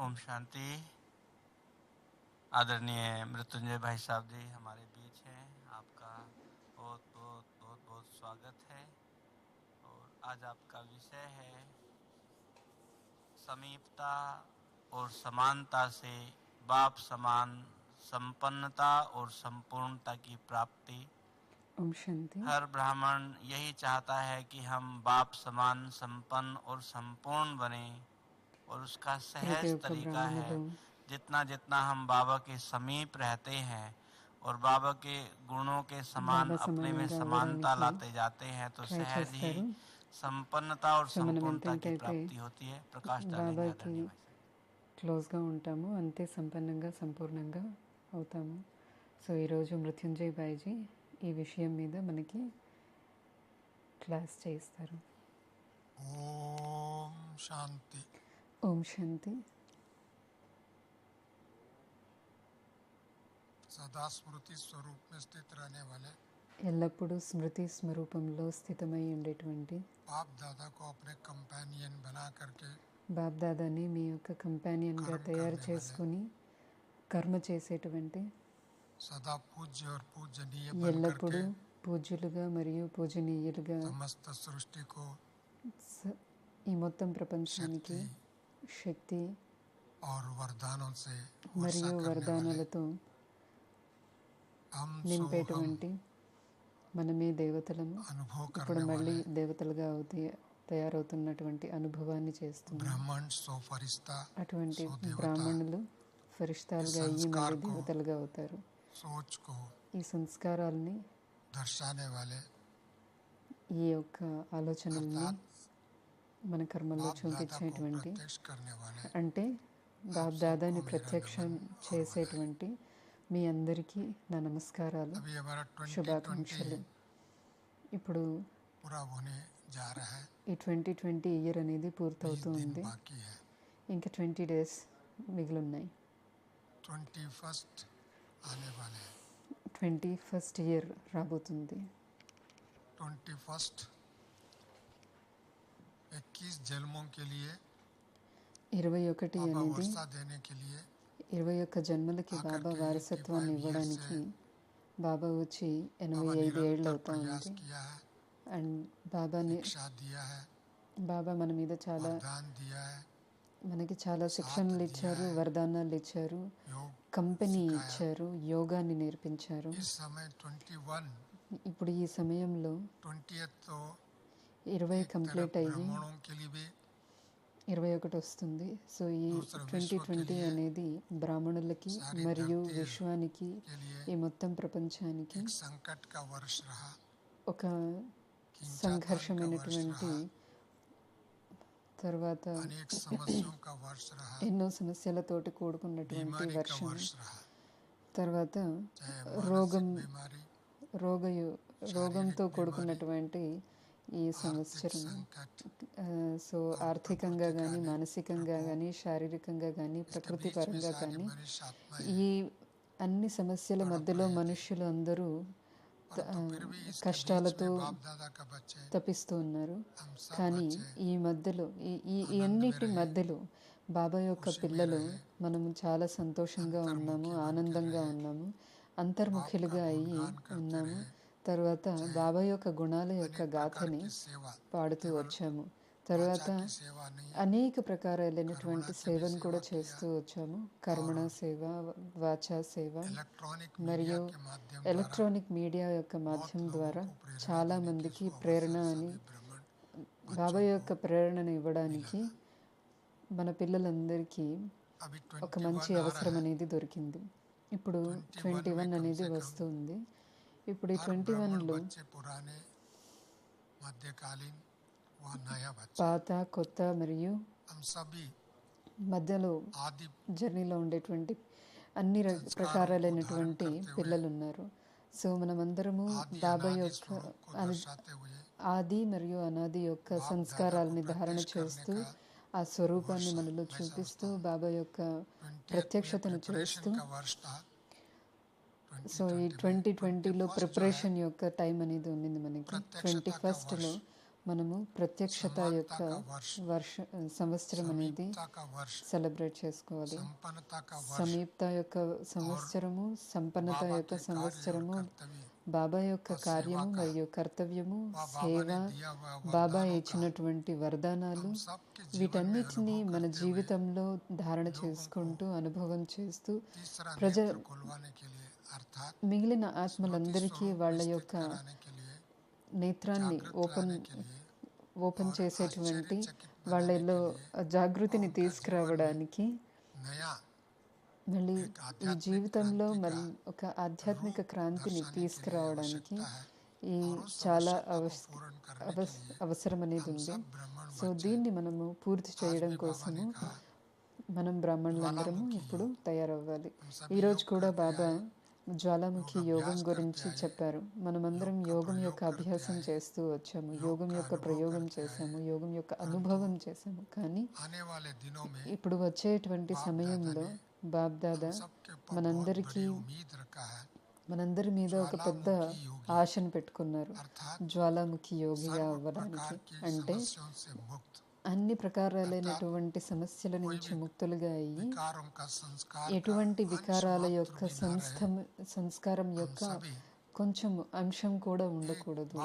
ओम शांति। आदरणीय मृत्युंजय भाई साहब जी हमारे बीच हैं। आपका बहुत बहुत बहुत बहुत स्वागत है। और आज आपका विषय है समीपता और समानता से बाप समान संपन्नता और संपूर्णता की प्राप्ति। ओम शांति। हर ब्राह्मण यही चाहता है कि हम बाप समान संपन्न और संपूर्ण बने, और उसका सहज तरीका है जितना जितना हम बाबा के समीप रहते हैं और बाबा के गुणों के समान अपने में समानता लाते जाते हैं तो सहज ही संपन्नता और संपूर्णता की प्राप्ति होती है। प्रकाश डालेंगे आदरणीय भाई साहब। క్లోజ్గా ఉంటాము, అంతే సంపన్నంగా సంపూర్ణంగా అవుతాము. సో ఈరోజు మృత్యుంజయ్ బాయ్జీ ఈ విషయం మీద మనకి క్లాస్ చేస్తారు. ओम शांति। ఓం శాంతి. सदा स्मृति स्वरूप में स्थित रहने वाले ఎల్లప్పుడూ స్మృతి స్వరూపంలో స్థితమై ఉండేటువంటి बाप दादा को अपने कंपेनियन बना करके బాప్ దాదాని మీ యొక్క కంపానియన్గా తయారు చేసుకుని కర్మ చేసేటువంటి सदा पूज्य और पूजनीय ఎల్లప్పుడూ పూజ్యులుగా మరియు పూజనీయులుగా समस्त सृष्टि को ఈ మొత్తం ప్రపంచానికి శక్తి और वरदानों से మరియు వరదానాలతో నింపేటువంటి మనమే దేవతలము. ఇప్పుడు మళ్ళీ దేవతలుగా తయారవుతున్నటువంటి అనుభవాన్ని చేస్తుంది. అటువంటి బ్రాహ్మణులు ఫరిష్తాలుగా అయ్యి మళ్ళీ దేవతలుగా అవుతారు. ఈ సంస్కారాలని ఈ యొక్క ఆలోచనల్ని మన కర్మల్లో చూపించేటువంటి, అంటే బాప్ దాదాని ప్రత్యక్షం చేసేటువంటి మీ అందరికీ నా నమస్కారాలు, శుభాకాంక్షలు. ఇప్పుడు ఈ 2020 ఇయర్ అనేది పూర్తవుతూ ఉంది. ఇంకా 20 days మిగిలిన్నాయి. 21st ఇయర్ రాబోతుంది. 21 అనేది 21 జన్మలకి బాబా వారసత్వాన్ని ఇవ్వడానికి బాబా వచ్చి 85 ఏళ్ళు అవుతా ఉంది. అండ్ బాబా మన మీద మనకి చాలా శిక్షణలు ఇచ్చారు, వరదానాలు ఇచ్చారు, కంపెనీ ఇచ్చారు, యోగాన్ని నేర్పించారు. ఇప్పుడు ఈ సమయంలో 20 కంప్లీట్ అయ్యి 21 వస్తుంది. సో ఈ 2020 అనేది బ్రాహ్మణులకి మరియు విశ్వానికి, ఈ మొత్తం ప్రపంచానికి ఒక సంఘర్షమైనటువంటి, తర్వాత ఎన్నో సమస్యలతోటి కూడుకున్నటువంటి వర్షం, తర్వాత రోగంతో కూడుకున్నటువంటి ఈ సంవత్సరం. సో ఆర్థికంగా కానీ, మానసికంగా కానీ, శారీరకంగా కానీ, ప్రకృతి పరంగా కానీ ఈ అన్ని సమస్యల మధ్యలో మనుష్యులు అందరూ కష్టాలతో తపిస్తూ ఉన్నారు. కానీ ఈ మధ్యలో ఈ అన్నిటి మధ్యలో బాబా యొక్క పిల్లలు మనం చాలా సంతోషంగా ఉన్నాము, ఆనందంగా ఉన్నాము, అంతర్ముఖులుగా అయ్యి ఉన్నాము. తర్వాత బాబా యొక్క గుణాల యొక్క గాథని పాడుతూ వచ్చాము. తర్వాత అనేక ప్రకారాలైనటువంటి సేవను కూడా చేస్తూ వచ్చాము. కర్మణ సేవ, వాచా సేవ, మరియు ఎలక్ట్రానిక్ మీడియా యొక్క మాధ్యమం ద్వారా చాలామందికి ప్రేరణ అని బాబా యొక్క ప్రేరణను ఇవ్వడానికి మన పిల్లలందరికీ ఒక మంచి అవసరం అనేది దొరికింది. ఇప్పుడు 21 అనేది వస్తుంది. ఇప్పుడు ఈ 21లో పాత, కొత్త మరియు మధ్యలో జర్నీలో ఉండేటువంటి అన్ని ప్రకారాలైనటువంటి పిల్లలు ఉన్నారు. సో మనమందరము బాబా యొక్క ఆది మరియు అనాది యొక్క సంస్కారాలని ధారణ చేస్తూ, ఆ స్వరూపాన్ని మనలో చూపిస్తూ, బాబా యొక్క ప్రత్యక్షతను చేస్తూ, సో ఈ 2020లో ప్రిపరేషన్ యొక్క టైం అనేది ఉండింది మనకి. 21లో మనము ప్రత్యక్షత యొక్క సంవత్సరం అనేది సెలబ్రేట్ చేసుకోవాలి. సమీప్త యొక్క సంవత్సరము, సంపన్నత యొక్క సంవత్సరము, బాబా యొక్క కార్యము మరియు కర్తవ్యము, సేవ, బాబా ఇచ్చినటువంటి వరదానాలు, వీటన్నిటినీ మన జీవితంలో ధారణ చేసుకుంటూ అనుభవం చేస్తూ మిగిలిన ఆత్మలందరికీ వాళ్ళ యొక్క నేత్రాన్ని ఓపెన్ చేసేటువంటి వాళ్ళలో జాగృతిని తీసుకురావడానికి, మళ్ళీ ఈ జీవితంలో మళ్ళీ ఒక ఆధ్యాత్మిక క్రాంతిని తీసుకురావడానికి ఈ చాలా అవసరం అనేది ఉంది. సో దీన్ని మనము పూర్తి చేయడం కోసము మనం బ్రాహ్మణులందరము ఇప్పుడు తయారవ్వాలి. ఈరోజు కూడా బాబా జ్వాలాముఖి యోగం గురించి చెప్పారు. మనమందరం యోగం యొక్క అభ్యాసం చేస్తూ వచ్చాము, యోగం యొక్క ప్రయోగం చేశాము, యోగం యొక్క అనుభవం చేశాము. కానీ ఇప్పుడు వచ్చేటువంటి సమయంలో బాబ్ దాదా మనందరి మీద ఒక పెద్ద ఆశను పెట్టుకున్నారు, జ్వాలాముఖి యోగిగా అవ్వడానికి. అంటే అన్ని ప్రకారాలైనటువంటి సమస్యల నుంచి ముక్తులుగా అయ్యి ఎటువంటి వికారాల యొక్క సంస్కారం యొక్క కొంచెం అంశం కూడా ఉండకూడదు.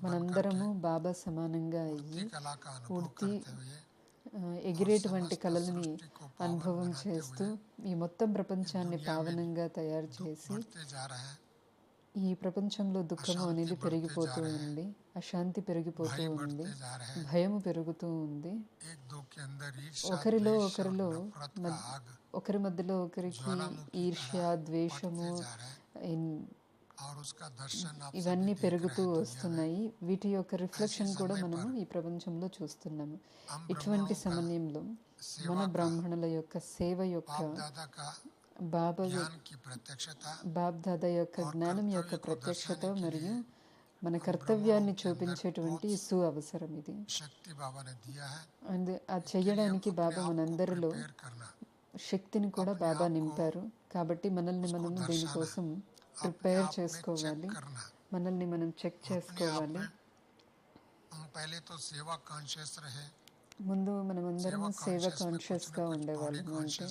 మనందరము బాబా సమానంగా అయ్యి పూర్తి ఎగిరేటువంటి కళలని అనుభవం చేస్తూ ఈ మొత్తం ప్రపంచాన్ని పావనంగా తయారు చేసి, ఈ ప్రపంచంలో దుఃఖము అనేది పెరిగిపోతూ ఉంది, అశాంతి పెరిగిపోతూ ఉంది, భయము పెరుగుతూ ఉంది. ఒకరి మధ్యలో ఒకరికి ఈర్ష్య, ద్వేషము ఇవన్నీ పెరుగుతూ వస్తున్నాయి. వీటి యొక్క రిఫ్లెక్షన్ కూడా మనము ఈ ప్రపంచంలో చూస్తున్నాము. ఇటువంటి సమయంలో మన బ్రాహ్మణుల యొక్క సేవ యొక్క బాబ్ దాదా యొక్క జ్ఞానం యొక్క ప్రత్యక్షత మరియు మన కర్తవ్యాన్ని చూపించేటువంటి అవసరం ఇది. అండ్ అది చెయ్యడానికి బాబా మనందరిలో శక్తిని కూడా బాబా నింపారు. కాబట్టి మనల్ని మనము దీనికోసం ప్రిపేర్ చేసుకోవాలి, మనల్ని మనం చెక్ చేసుకోవాలి. ముందు మనమందరం సేవ కాన్షియస్గా ఉండేవాళ్ళము. అంటే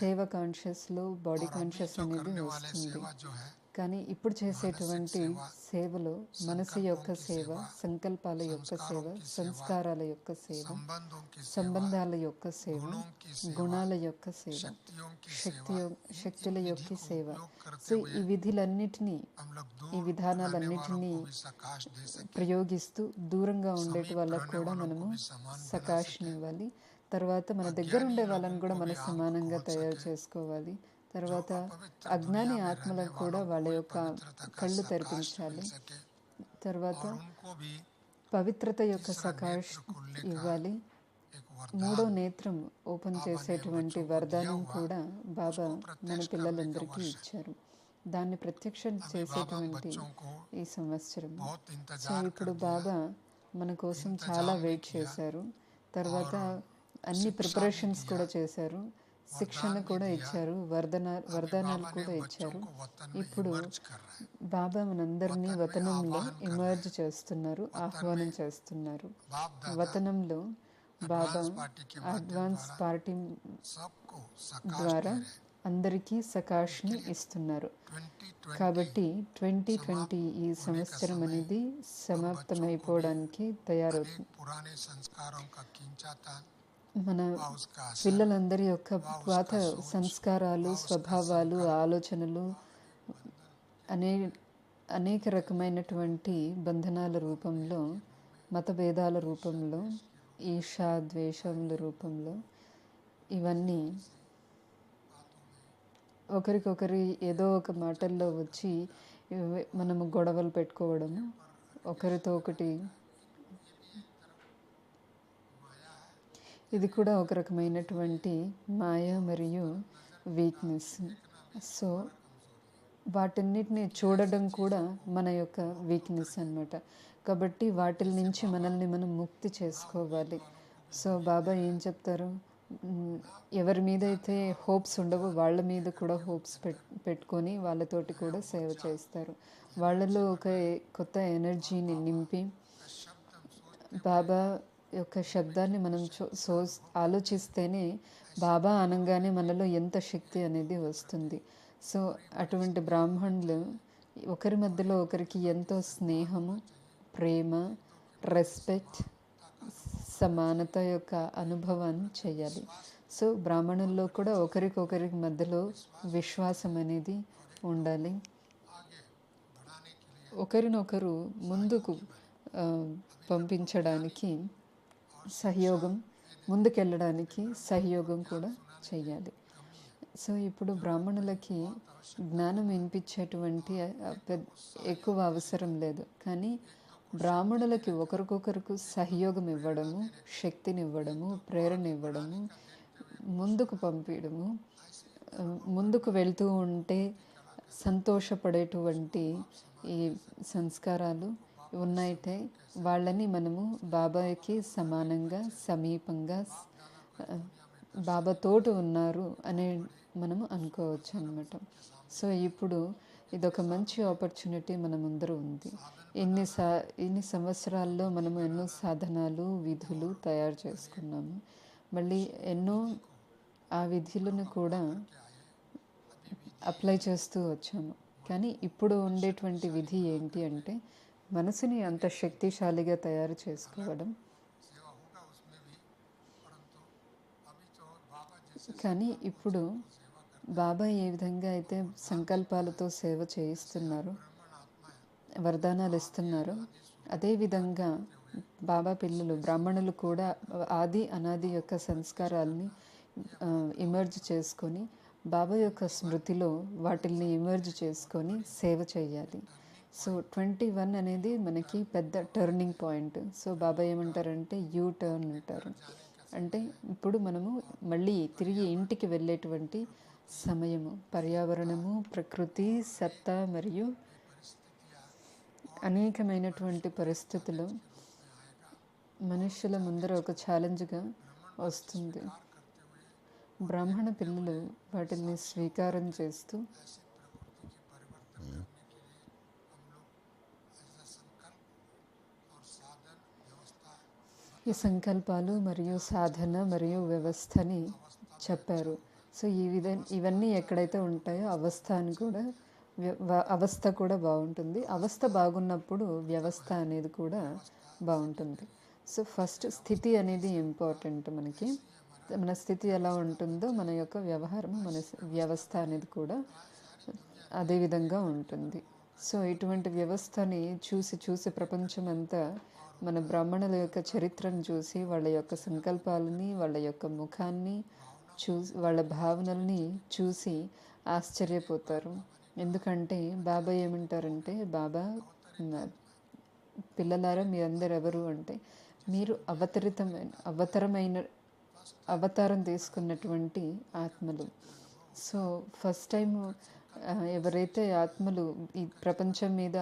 సేవ కాన్షియస్లో బాడీ కాన్షియస్ అనేది వస్తుంది. కానీ ఇప్పుడు చేసేటువంటి సేవలో మనసు యొక్క సేవ, సంకల్పాల యొక్క సేవ, సంస్కారాల యొక్క సేవ, సంబంధాల యొక్క సేవ, గుణాల యొక్క సేవ, శక్తుల యొక్క సేవ. సో ఈ విధులన్నిటినీ, ఈ విధానాలన్నిటినీ ప్రయోగిస్తూ దూరంగా ఉండేటి వాళ్ళకు కూడా మనము సకాష్నివ్వాలి. తర్వాత మన దగ్గర ఉండే వాళ్ళని కూడా మనం సమానంగా తయారు చేసుకోవాలి. తర్వాత అజ్ఞాని ఆత్మలకు కూడా వాళ్ళ యొక్క కళ్ళు తెరిపించాలి. తర్వాత పవిత్రత యొక్క సకాష్ ఇవ్వాలి. మూడో నేత్రం ఓపెన్ చేసేటువంటి వరదానం కూడా బాబా మన పిల్లలందరికీ ఇచ్చారు. దాన్ని ప్రత్యక్షం చేసేటువంటి ఈ సంవత్సరం. సో ఇప్పుడు బాబా మన కోసం చాలా వెయిట్ చేశారు. తర్వాత అన్ని ప్రిపరేషన్స్ కూడా చేశారు, శిక్షణ కూడా ఇచ్చారు, వరదానాలు కూడా ఇచ్చారు. ఇప్పుడు బాబా మనందరినీ వతనంలో ఇమర్జ్ చేస్తున్నారు, ఆహ్వానం చేస్తున్నారు. వతనంలో బాబా అడ్వాన్స్ పార్టీ ద్వారా అందరికీ సకాష్ని ఇస్తున్నారు. కాబట్టి 2020 ఈ సంవత్సరం అనేది సమాప్తమైపోవడానికి తయారవుతుంది. మన పిల్లలందరి యొక్క పాత సంస్కారాలు, స్వభావాలు, ఆలోచనలు అనేక రకమైనటువంటి బంధనాల రూపంలో, మతభేదాల రూపంలో, ఈర్ష్య, ద్వేషముల రూపంలో, ఇవన్నీ ఒకరికొకరి ఏదో ఒక మాటల్లో వచ్చి మనము గొడవలు పెట్టుకోవడము, ఒకరితో ఒకటి, ఇది కూడా ఒక రకమైనటువంటి మాయ మరియు వీక్నెస్. సో వాటన్నిటిని చూడడం కూడా మన యొక్క వీక్నెస్ అన్నమాట. కాబట్టి వాటి నుంచి మనల్ని మనం ముక్తి చేసుకోవాలి. సో బాబా ఏం చెప్తారు, ఎవరి మీద అయితే హోప్స్ ఉండవో వాళ్ళ మీద కూడా హోప్స్ పెట్టుకొని వాళ్ళతోటి కూడా సేవ చేస్తారు. వాళ్ళలో ఒక కొత్త ఎనర్జీని నింపి బాబా యొక్క శబ్దాన్ని మనం ఆలోచిస్తేనే బాబా అనగానే మనలో ఎంత శక్తి అనేది వస్తుంది. సో అటువంటి బ్రాహ్మణులు ఒకరి మధ్యలో ఒకరికి ఎంతో స్నేహము, ప్రేమ, రెస్పెక్ట్, సమానత యొక్క అనుభవాన్ని చేయాలి. సో బ్రాహ్మణుల్లో కూడా ఒకరికొకరికి మధ్యలో విశ్వాసం అనేది ఉండాలి. ఒకరినొకరు ముందుకు పంపించడానికి సహయోగం, ముందుకెళ్ళడానికి సహయోగం కూడా చేయాలి. సో ఇప్పుడు బ్రాహ్మణులకి జ్ఞానం వినిపించేటువంటి ఎక్కువ అవసరం లేదు, కానీ బ్రాహ్మణులకి ఒకరికొకరికి సహయోగం ఇవ్వడము, శక్తిని ఇవ్వడము, ప్రేరణ ఇవ్వడము, ముందుకు పంపించడము, ముందుకు వెళ్తూ ఉంటే సంతోషపడేటువంటి ఈ సంస్కారాలు ఉన్నాయితే వాళ్ళని మనము బాబాకి సమానంగా, సమీపంగా, బాబాతోటి ఉన్నారు అని మనము అనుకోవచ్చు అన్నమాట. సో ఇప్పుడు ఇదొక మంచి ఆపర్చునిటీ మన ముందర ఉంది. ఇన్ని సంవత్సరాల్లో మనము ఎన్నో సాధనాలు, విధులు తయారు చేసుకున్నాము. మళ్ళీ ఎన్నో ఆ విధులను కూడా అప్లై చేస్తూ వచ్చాము. కానీ ఇప్పుడు ఉండేటువంటి విధి ఏంటి అంటే మనసుని అంత శక్తిశాలిగా తయారు చేసుకోవడం. కానీ ఇప్పుడు బాబా ఏ విధంగా అయితే సంకల్పాలతో సేవ చేయిస్తున్నారు, వరదానాలు ఇస్తున్నారు, అదేవిధంగా బాబా పిల్లలు బ్రాహ్మణులు కూడా ఆది అనాది యొక్క సంస్కారాలని ఇమర్జ్ చేసుకొని బాబా యొక్క స్మృతిలో వాటిల్ని ఇమర్జ్ చేసుకొని సేవ చేయాలి. సో 21 అనేది మనకి పెద్ద టర్నింగ్ పాయింట్. సో బాబా ఏమంటారంటే యూ టర్న్ అంటారు. అంటే ఇప్పుడు మనము మళ్ళీ తిరిగి ఇంటికి వెళ్ళేటువంటి సమయము. పర్యావరణము, ప్రకృతి, సత్తా మరియు అనేకమైనటువంటి పరిస్థితులు మనుషుల ముందర ఒక ఛాలెంజ్గా వస్తుంది. బ్రాహ్మణ పిల్లలు వాటిని స్వీకారం చేస్తూ ఈ సంకల్పాలు మరియు సాధన మరియు వ్యవస్థని చెప్పారు. సో ఇవన్నీ ఎక్కడైతే ఉంటాయో అవస్థ కూడా బాగుంటుంది. అవస్థ బాగున్నప్పుడు వ్యవస్థ అనేది కూడా బాగుంటుంది. సో ఫస్ట్ స్థితి అనేది ఇంపార్టెంట్. మన స్థితి ఎలా ఉంటుందో మన యొక్క వ్యవహారం, మన వ్యవస్థ అనేది కూడా అదే విధంగా ఉంటుంది. సో ఇటువంటి వ్యవస్థని చూసి ప్రపంచమంతా మన బ్రాహ్మణుల యొక్క చరిత్రను చూసి, వాళ్ళ యొక్క సంకల్పాలని, వాళ్ళ యొక్క ముఖాన్ని చూసి, వాళ్ళ భావనల్ని చూసి ఆశ్చర్యపోతారు. ఎందుకంటే బాబా ఏమంటారంటే, బాబా పిల్లలారా మీరందరూ ఎవరు అంటే మీరు అవతారం తీసుకున్నటువంటి ఆత్మలు. సో ఫస్ట్ టైం ఎవరైతే ఆత్మలు ఈ ప్రపంచం మీద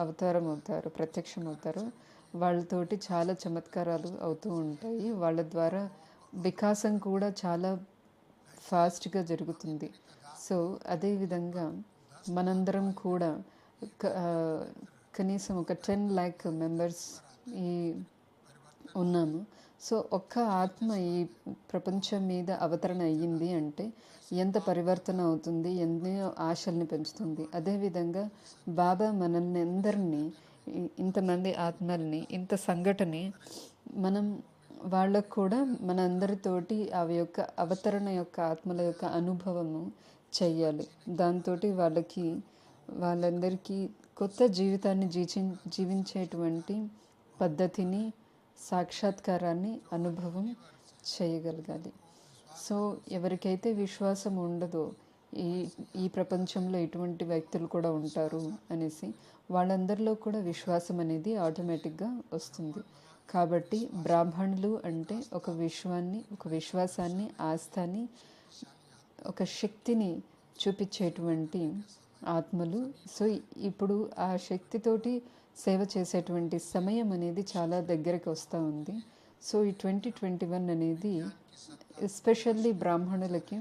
అవతారం అవుతారో, ప్రత్యక్షం అవుతారో, వాళ్ళతోటి చాలా చమత్కారాలు అవుతూ ఉంటాయి. వాళ్ళ ద్వారా వికాసం కూడా చాలా ఫాస్ట్గా జరుగుతుంది. సో అదేవిధంగా మనందరం కూడా కనీసం ఒక 10 lakh మెంబర్స్ ఉన్నాము. సో ఒక్క ఆత్మ ఈ ప్రపంచం మీద అవతరణ అయ్యింది అంటే ఎంత పరివర్తన అవుతుంది, ఎన్నో ఆశల్ని పెంచుతుంది. అదేవిధంగా బాబా మనల్ని అందరినీ, ఇంతమంది ఆత్మల్ని, ఇంత సంఘటన మనం వాళ్ళకు కూడా మన అందరితోటి అవి యొక్క అవతరణ యొక్క ఆత్మల యొక్క అనుభవము చెయ్యాలి. దాంతో వాళ్ళందరికీ కొత్త జీవితాన్ని జీవించేటువంటి పద్ధతిని, సాక్షాత్కారాన్ని అనుభవం చేయగలగాలి. సో ఎవరికైతే విశ్వాసం ఉండదో ఈ ప్రపంచంలో ఇటువంటి వ్యక్తులు కూడా ఉంటారు అనేసి, వాళ్ళందరిలో కూడా విశ్వాసం అనేది ఆటోమేటిక్గా వస్తుంది. కాబట్టి బ్రాహ్మణులు అంటే ఒక విశ్వాసాన్ని, ఆస్థాని, ఒక శక్తిని చూపించేటువంటి ఆత్మలు. సో ఇప్పుడు ఆ శక్తితోటి సేవ చేసేటువంటి సమయం అనేది చాలా దగ్గరికి వస్తూ ఉంది. సో ఈ 2021 అనేది ఎస్పెషల్లీ బ్రాహ్మణులకి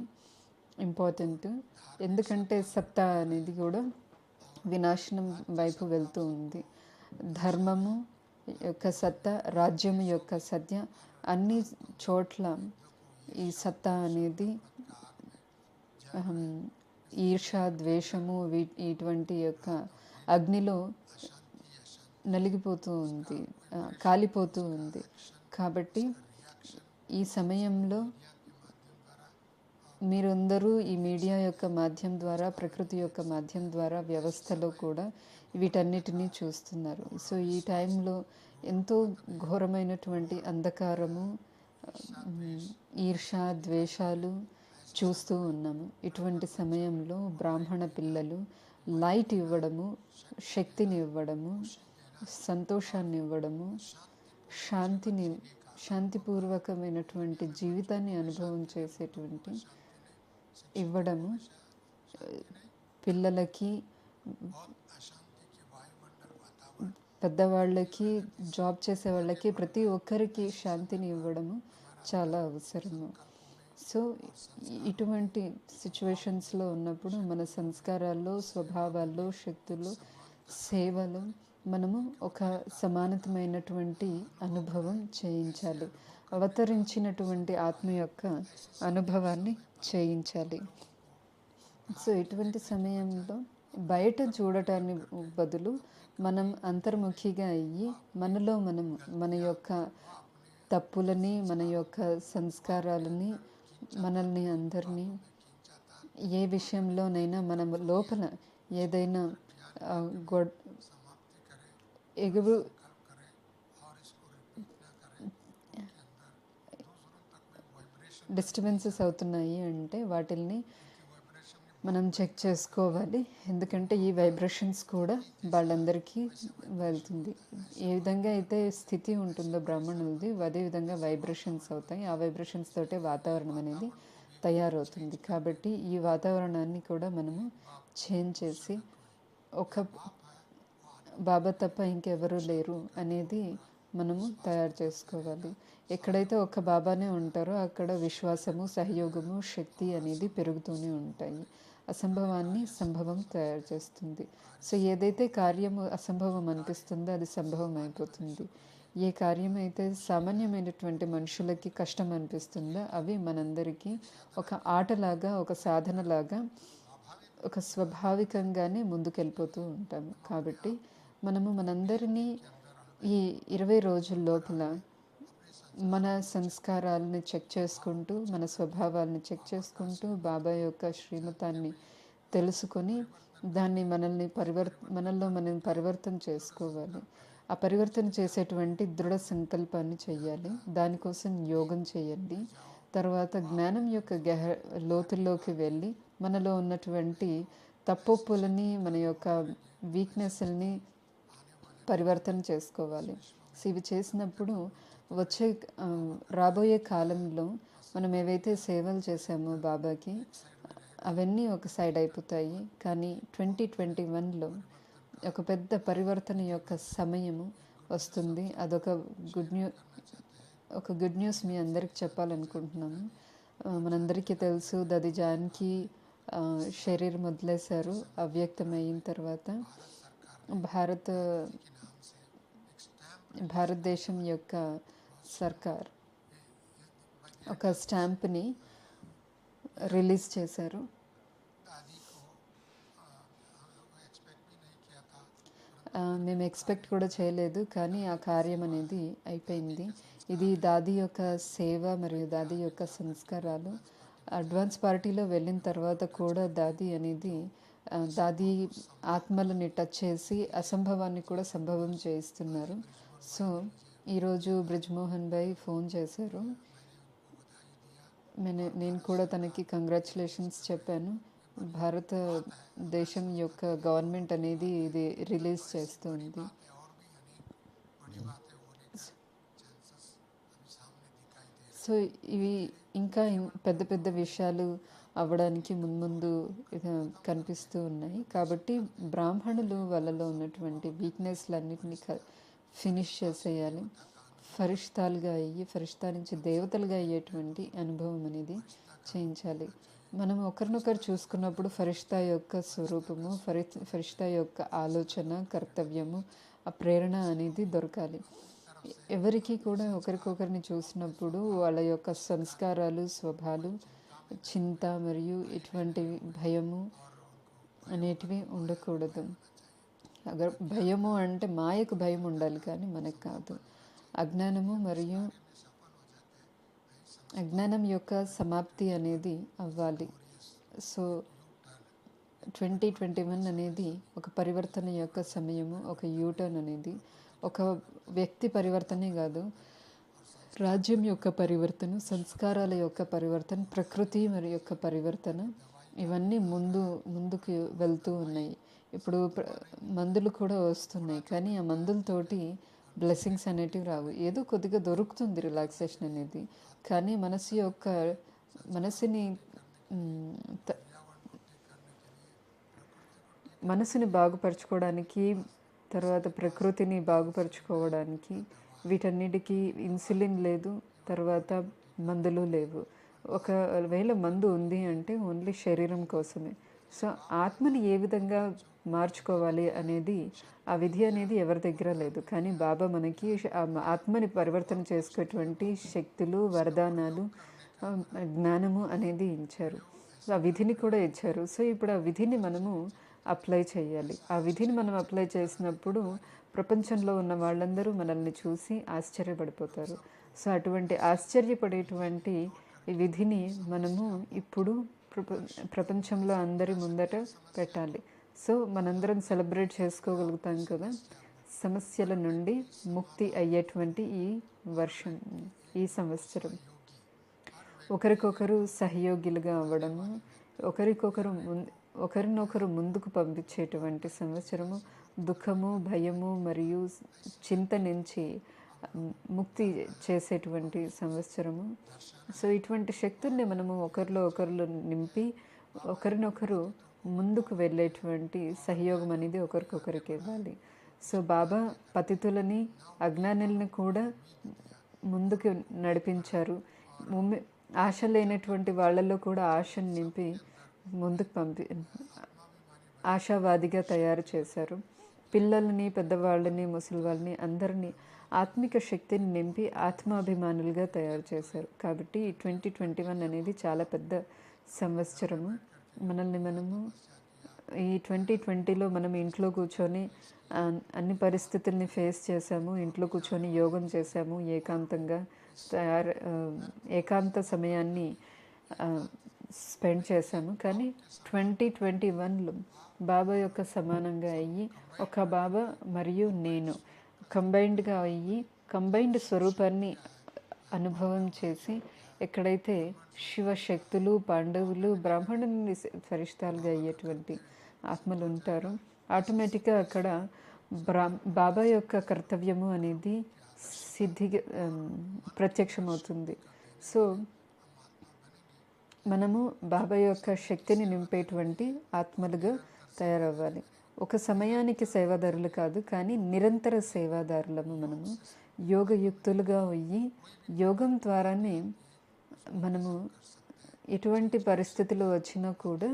ఇంపార్టెంట్. ఎందుకంటే సత్తా అనేది కూడా వినాశనం వైపు వెళ్తూ ఉంది. ధర్మము యొక్క సత్తా, రాజ్యం యొక్క సత్య, అన్ని చోట్ల ఈ సత్తా అనేది ఈర్ష, ద్వేషము ఇటువంటి యొక్క అగ్నిలో నలిగిపోతూ ఉంది, కాలిపోతూ ఉంది. కాబట్టి ఈ సమయంలో మీరందరూ ఈ మీడియా యొక్క మాధ్యం ద్వారా, ప్రకృతి యొక్క మాధ్యం ద్వారా, వ్యవస్థలో కూడా వీటన్నిటినీ చూస్తున్నారు. సో ఈ టైంలో ఎంతో ఘోరమైనటువంటి అంధకారము, ఈర్ష, ద్వేషాలు చూస్తూ ఉన్నాము. ఇటువంటి సమయంలో బ్రాహ్మణ పిల్లలు లైట్ ఇవ్వడము, శక్తిని ఇవ్వడము, సంతోషాన్ని ఇవ్వడము, శాంతిపూర్వకమైనటువంటి జీవితాన్ని అనుభవం చేసేటువంటి ఇవ్వడము, పిల్లలకి, పెద్దవాళ్ళకి, జాబ్ చేసే వాళ్ళకి, ప్రతి ఒక్కరికి శాంతిని ఇవ్వడము చాలా అవసరము. సో ఇటువంటి సిచ్యువేషన్స్లో ఉన్నప్పుడు మన సంస్కారాల్లో, స్వభావాల్లో, శక్తుల్లో, సేవలో మనము ఒక సమానతమైనటువంటి అనుభవం చేయించాలి. అవతరించినటువంటి ఆత్మ యొక్క అనుభవాన్ని చేయించాలి. సో ఇటువంటి సమయంలో బయట చూడటాన్ని బదులు మనం అంతర్ముఖిగా అయ్యి మనలో మనము మన యొక్క తప్పులని, మన యొక్క సంస్కారాలని, మనల్ని అందరినీ ఏ విషయంలోనైనా మనం లోపల ఏదైనా ఎగురు డిస్టర్బెన్సెస్ అవుతున్నాయి అంటే వాటిల్ని మనం చెక్ చేసుకోవాలి. ఎందుకంటే ఈ వైబ్రేషన్స్ కూడా వాళ్ళందరికీ వెళ్తుంది. ఏ విధంగా అయితే స్థితి ఉంటుందో బ్రాహ్మణులది, అదేవిధంగా వైబ్రేషన్స్ అవుతాయి. ఆ వైబ్రేషన్స్ తోటే వాతావరణం అనేది తయారవుతుంది. కాబట్టి ఈ వాతావరణాన్ని కూడా మనము చేంజ్ చేసి ఒక బాబా తప్ప ఇంకెవరూ లేరు అనేది మనము తయారు చేసుకోవాలి. ఎక్కడైతే ఒక బాబానే ఉంటారో అక్కడ విశ్వాసము, సహయోగము, శక్తి అనేది పెరుగుతూనే ఉంటాయి. అసంభవాన్ని సంభవం తయారు చేస్తుంది. సో ఏదైతే కార్యము అసంభవం అనిపిస్తుందో అది సంభవం అయిపోతుంది. ఏ కార్యం అయితే సామాన్యమైనటువంటి మనుషులకి కష్టం అనిపిస్తుందో అవి మనందరికీ ఒక ఆటలాగా, ఒక సాధనలాగా, ఒక స్వాభావికంగానే ముందుకెళ్ళిపోతూ ఉంటాము. కాబట్టి మనము మనందరినీ ఈ 20 రోజుల లోపల మన సంస్కారాలని చెక్ చేసుకుంటూ, మన స్వభావాలని చెక్ చేసుకుంటూ, బాబా యొక్క శ్రీమతాన్ని తెలుసుకొని దాన్ని మనల్లో మనం పరివర్తన చేసుకోవాలి. ఆ పరివర్తన చేసేటువంటి దృఢ సంకల్పాన్ని చెయ్యాలి. దానికోసం యోగం చేయండి. తర్వాత జ్ఞానం యొక్క లోతుల్లోకి వెళ్ళి మనలో ఉన్నటువంటి తప్పొప్పులని, మన యొక్క వీక్నెస్ని పరివర్తన చేసుకోవాలి. సో ఇవి చేసినప్పుడు రాబోయే కాలంలో మనం ఏవైతే సేవలు చేసామో బాబాకి అవన్నీ ఒక సైడ్ అయిపోతాయి. కానీ 2021లో ఒక పెద్ద పరివర్తన యొక్క సమయము వస్తుంది. అదొక గుడ్ న్యూస్ మీ అందరికి చెప్పాలనుకుంటున్నాను. మనందరికీ తెలుసు దాది జానకి శరీరం వదిలేశారు. అవ్యక్తమైన తర్వాత భారతదేశం యొక్క సర్కార్ ఒక స్టాంప్ని రిలీజ్ చేశారు. మేము ఎక్స్పెక్ట్ కూడా చేయలేదు, కానీ ఆ కార్యం అనేది అయిపోయింది. ఇది దాది యొక్క సేవ మరియు దాది యొక్క సంస్కారాలు. అడ్వాన్స్ పార్టీలో వెళ్ళిన తర్వాత కూడా దాది అనేది దాది ఆత్మలని టచ్ చేసి అసంభవాన్ని కూడా సంభవం చేయిస్తున్నారు. సో ఈరోజు బ్రిజ్మోహన్ భాయ్ ఫోన్ చేశారు. నేను కూడా తనకి కంగ్రాచులేషన్స్ చెప్పాను. భారతదేశం యొక్క గవర్నమెంట్ అనేది ఇది రిలీజ్ చేస్తుంది. సో ఇవి ఇంకా పెద్ద పెద్ద విషయాలు అవ్వడానికి ముందు కనిపిస్తూ ఉన్నాయి. కాబట్టి బ్రాహ్మణులు వాళ్ళలో ఉన్నటువంటి వీక్నెస్లన్నిటినీ ఫినిష్ చేసేయాలి. ఫరిష్తాలుగా అయ్యి ఫరిష్తా నుంచి దేవతలుగా అయ్యేటువంటి అనుభవం అనేది చేయించాలి. మనం ఒకరినొకరు చూసుకున్నప్పుడు ఫరిష్తా యొక్క స్వరూపము, ఫరిష్తా యొక్క ఆలోచన, కర్తవ్యము ఆ ప్రేరణ అనేది దొరకాలి. ఎవరికి కూడా ఒకరికొకరిని చూసినప్పుడు వాళ్ళ యొక్క సంస్కారాలు, స్వభావాలు, చింత మరియు ఇటువంటి భయము అనేటివి ఉండకూడదు. భయము అంటే మాయకు భయం ఉండాలి కానీ మనకు కాదు. అజ్ఞానం యొక్క సమాప్తి అనేది అవ్వాలి. సో 2021 అనేది ఒక పరివర్తన యొక్క సమయము, ఒక యూటర్న్ అనేది ఒక వ్యక్తి పరివర్తనే కాదు, రాజ్యం యొక్క పరివర్తన, సంస్కారాల యొక్క పరివర్తన, ప్రకృతి మరి యొక్క పరివర్తన, ఇవన్నీ ముందుకు వెళ్తూ ఉన్నాయి. ఇప్పుడు మందులు కూడా వస్తున్నాయి కానీ ఆ మందులతోటి బ్లెస్సింగ్స్ అనేటివి రావు. ఏదో కొద్దిగా దొరుకుతుంది రిలాక్సేషన్ అనేది, కానీ మనసుని బాగుపరచుకోవడానికి, తర్వాత ప్రకృతిని బాగుపరచుకోవడానికి వీటన్నిటికీ ఇన్సులిన్ లేదు, తర్వాత మందులు లేవు. ఒకవేళ మందు ఉంది అంటే ఓన్లీ శరీరం కోసమే. సో ఆత్మని ఏ విధంగా మార్చుకోవాలి అనేది ఆ విధి అనేది ఎవరి దగ్గర లేదు. కానీ బాబా మనకి ఆత్మని పరివర్తన చేసుకునేటువంటి శక్తులు, వరదానాలు, జ్ఞానము అనేది ఇచ్చారు. ఆ విధిని కూడా ఇచ్చారు. సో ఇప్పుడు ఆ విధిని మనము అప్లై చేయాలి. ఆ విధిని మనం అప్లై చేసినప్పుడు ప్రపంచంలో ఉన్న వాళ్ళందరూ మనల్ని చూసి ఆశ్చర్యపడిపోతారు. సో అటువంటి ఆశ్చర్యపడేటువంటి ఈ విధిని మనము ఇప్పుడు ప్రపంచంలో అందరి ముందట పెట్టాలి. సో మనందరం సెలబ్రేట్ చేసుకోగలుగుతాం కదా సమస్యల నుండి ముక్తి అయ్యేటువంటి ఈ సంవత్సరం. ఒకరికొకరు సహయోగిలుగా అవ్వడము, ఒకరినొకరు ముందుకు పంపించేటువంటి సంవత్సరము, దుఃఖము, భయము మరియు చింత నుంచి ముక్తి చేసేటువంటి సంవత్సరము. సో ఇటువంటి శక్తుల్ని మనము ఒకరిలో నింపి ఒకరినొకరు ముందుకు వెళ్ళేటువంటి సహయోగం అనేది ఒకరికొకరికి ఇవ్వాలి. సో బాబా పతితులని, అజ్ఞానులను కూడా ముందుకు నడిపించారు. ఆశ లేనటువంటి వాళ్ళల్లో కూడా ఆశను నింపి ముందుకు ఆశావాదిగా తయారు చేశారు. పిల్లలని, పెద్దవాళ్ళని, ముసలి వాళ్ళని అందరినీ ఆత్మిక శక్తిని నింపి ఆత్మాభిమానులుగా తయారు చేశారు. కాబట్టి 2021 అనేది చాలా పెద్ద సంవత్సరము. మనము ఈ 2020లో మనం ఇంట్లో కూర్చొని అన్ని పరిస్థితుల్ని ఫేస్ చేసాము. ఇంట్లో కూర్చొని యోగం చేసాము, ఏకాంత సమయాన్ని స్పెండ్ చేశాము. కానీ 2021లో బాబా యొక్క సమానంగా అయ్యి, ఒక బాబా మరియు నేను కంబైన్డ్గా అయ్యి, కంబైన్డ్ స్వరూపాన్ని అనుభవం చేసి, ఎక్కడైతే శివశక్తులు, పాండవులు, బ్రాహ్మణుని ఫరిష్టాలుగా అయ్యేటువంటి ఆత్మలు ఉంటారో ఆటోమేటిక్గా అక్కడ బాబా యొక్క కర్తవ్యము అనేది ప్రత్యక్షమవుతుంది. సో మనము బాబా యొక్క శక్తిని నింపేటువంటి ఆత్మలుగా తయారవ్వాలి. ఒక సమయానికి సేవాదారులు కాదు కానీ నిరంతర సేవాదారులము. మనము యోగయుక్తులుగా అయ్యి, యోగం ద్వారానే మనము ఎటువంటి పరిస్థితులు వచ్చినా కూడా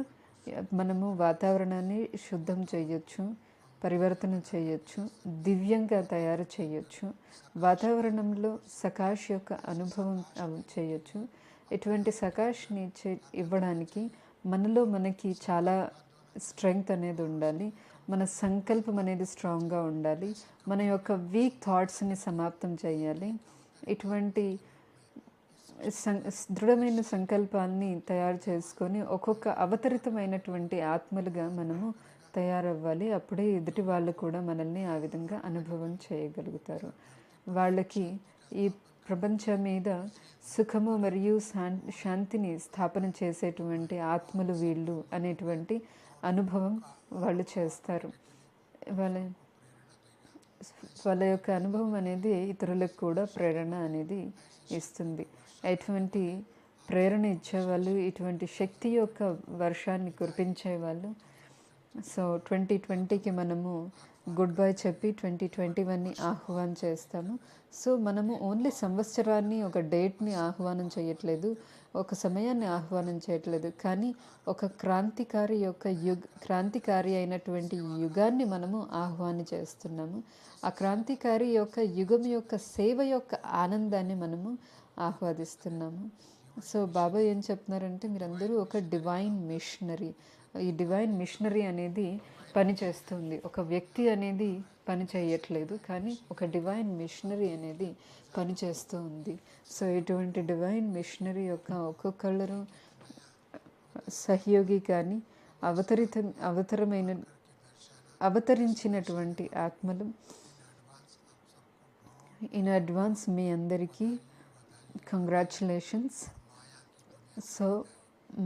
మనము వాతావరణాన్ని శుద్ధం చేయొచ్చు, పరివర్తన చేయొచ్చు, దివ్యంగా తయారు చేయొచ్చు, వాతావరణంలో సకాష్ యొక్క అనుభవం చేయొచ్చు. ఇటువంటి సకాష్ని ఇవ్వడానికి మనకి చాలా స్ట్రెంగ్త్ అనేది ఉండాలి. మన సంకల్పం అనేది స్ట్రాంగ్గా ఉండాలి. మన యొక్క వీక్ థాట్స్ని సమాప్తం చేయాలి. ఇటువంటి దృఢమైన సంకల్పాన్ని తయారు చేసుకొని ఒక్కొక్క అవతరితమైనటువంటి ఆత్మలుగా మనము తయారవ్వాలి. అప్పుడే ఎదుటి వాళ్ళు కూడా మనల్ని ఆ విధంగా అనుభవం చేయగలుగుతారు. వాళ్ళకి ఈ ప్రపంచం మీద సుఖము మరియు శాంతిని స్థాపన చేసేటువంటి ఆత్మలు వీళ్ళు అనేటువంటి అనుభవం వాళ్ళు చేస్తారు. వాళ్ళ యొక్క అనుభవం అనేది ఇతరులకు కూడా ప్రేరణ అనేది ఇస్తుంది. ఎటువంటి ప్రేరణ ఇచ్చేవాళ్ళు, ఇటువంటి శక్తి యొక్క వర్షాన్ని కురిపించేవాళ్ళు. సో 2020కి మనము గుడ్ బై చెప్పి 2021ని ఆహ్వానం చేస్తాము. సో మనము ఓన్లీ సంవత్సరాన్ని, ఒక డేట్ని ఆహ్వానం చేయట్లేదు, ఒక సమయాన్ని ఆహ్వానం చేయట్లేదు, కానీ ఒక క్రాంతికారి అయినటువంటి యుగాన్ని మనము ఆహ్వానం చేస్తున్నాము. ఆ క్రాంతికారి యొక్క యుగం యొక్క సేవ యొక్క ఆనందాన్ని మనము ఆహ్వాదిస్తున్నాము. సో బాబా ఏం చెప్తున్నారంటే, మీరందరూ ఒక డివైన్ మిషనరీ. ఈ డివైన్ మిషనరీ అనేది పని చేస్తుంది. ఒక వ్యక్తి అనేది పని చేయట్లేదు, కానీ ఒక డివైన్ మిషనరీ అనేది పని చేస్తూ ఉంది. సో ఇటువంటి డివైన్ మిషనరీ యొక్క ఒక్కొక్కళ్ళరు సహయోగి కానీ అవతరించినటువంటి ఆత్మలు. ఇన్ అడ్వాన్స్ మీ అందరికీ కంగ్రాచులేషన్స్. సో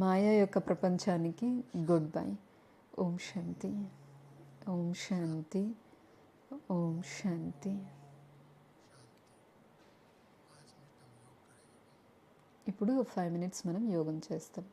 మాయా యొక్క ప్రపంచానికి గుడ్ బై. ఓం శాంతి, ఓం శాంతి, ఓం శాంతి. ఇప్పుడు 5 minutes మనం యోగం చేస్తాం.